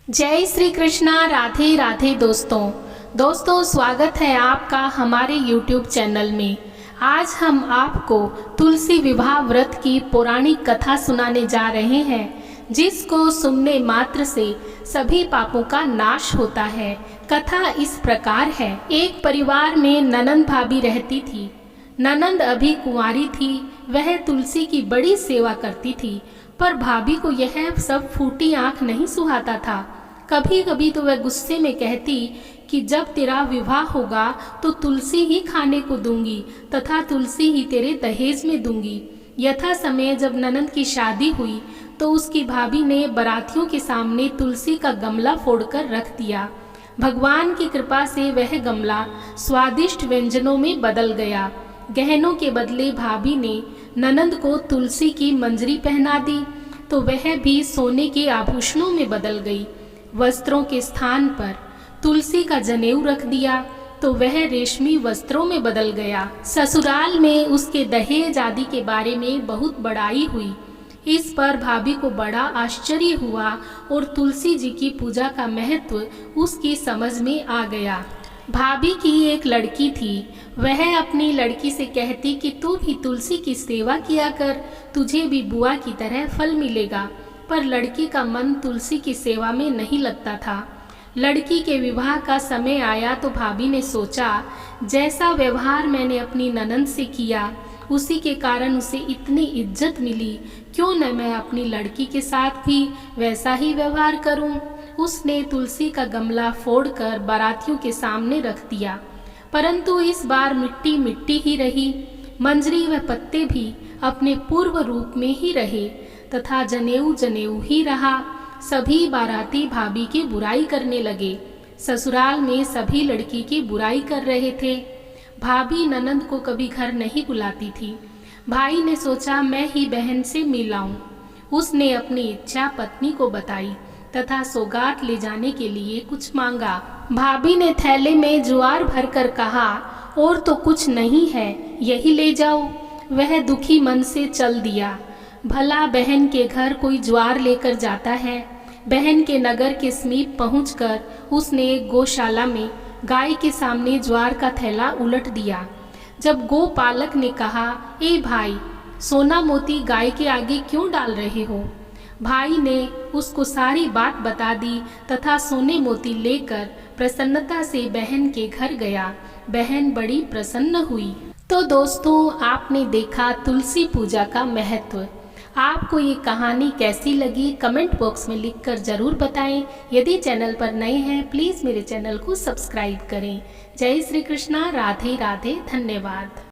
जय श्री कृष्णा। राधे राधे दोस्तों स्वागत है आपका हमारे YouTube चैनल में। आज हम आपको तुलसी विवाह व्रत की पौराणिक कथा सुनाने जा रहे हैं, जिसको सुनने मात्र से सभी पापों का नाश होता है। कथा इस प्रकार है। एक परिवार में ननंद भाभी रहती थी। ननंद अभी कुंवारी थी। वह तुलसी की बड़ी सेवा करती थी, पर भाभी को यह सब फूटी आंख नहीं सुहाता था। कभी कभी तो वह गुस्से में कहती कि जब तेरा विवाह होगा तो तुलसी ही खाने को दूंगी तथा तुलसी ही तेरे दहेज में दूंगी। यथा समय जब ननंद की शादी हुई तो उसकी भाभी ने बारातियों के सामने तुलसी का गमला फोड़कर रख दिया। भगवान की कृपा से वह गमला स्वादिष्ट व्यंजनों में बदल गया। गहनों के बदले भाभी ने ननंद को तुलसी की मंजरी पहना दी तो वह भी सोने के आभूषणों में बदल गई। वस्त्रों के स्थान पर तुलसी का जनेऊ रख दिया तो वह रेशमी वस्त्रों में बदल गया। ससुराल में उसके दहेज आदि के बारे में बहुत बड़ाई हुई। इस पर भाभी को बड़ा आश्चर्य हुआ और तुलसी जी की पूजा का महत्व उसकी समझ में आ गया। भाभी की एक लड़की थी। वह अपनी लड़की से कहती कि तू भी तुलसी की सेवा किया कर, तुझे भी बुआ की तरह फल मिलेगा। पर लड़की का मन तुलसी की सेवा में नहीं लगता था। लड़की के विवाह का समय आया तो भाभी ने सोचा, जैसा व्यवहार मैंने अपनी ननंद से किया उसी के कारण उसे इतनी इज्जत मिली, क्यों न मैं अपनी लड़की के साथ भी वैसा ही व्यवहार करूं। उसने तुलसी का गमला फोड़कर बारातियों के सामने रख दिया, परंतु इस बार मिट्टी मिट्टी ही रही। मंजरी व पत्ते भी अपने पूर्व रूप में ही रहे तथा जनेऊ जनेऊ ही रहा। सभी बाराती भाभी की बुराई करने लगे। ससुराल में सभी लड़की की बुराई कर रहे थे। भाभी ननंद को कभी घर नहीं बुलाती थी। भाई ने सोचा मैं ही बहन से मिलाऊं। उसने अपनी इच्छा पत्नी को बताई तथा सौगात ले जाने के लिए कुछ मांगा। भाभी ने थैले में ज्वार भरकर कहा, और तो कुछ नहीं है, यही ले जाओ। वह दुखी मन से चल दिया। भला बहन के घर कोई ज्वार लेकर जाता है। बहन के नगर के समीप पहुंचकर उसने एक गौशाला में गाय के सामने ज्वार का थैला उलट दिया। जब गोपालक ने कहा, ए भाई, सोना मोती गाय के आगे क्यों डाल रहे हो? भाई ने उसको सारी बात बता दी तथा सोने मोती लेकर प्रसन्नता से बहन के घर गया। बहन बड़ी प्रसन्न हुई। तो दोस्तों, आपने देखा तुलसी पूजा का महत्व। आपको ये कहानी कैसी लगी कमेंट बॉक्स में लिखकर ज़रूर बताएं। यदि चैनल पर नए हैं प्लीज़ मेरे चैनल को सब्सक्राइब करें। जय श्री कृष्णा। राधे राधे। धन्यवाद।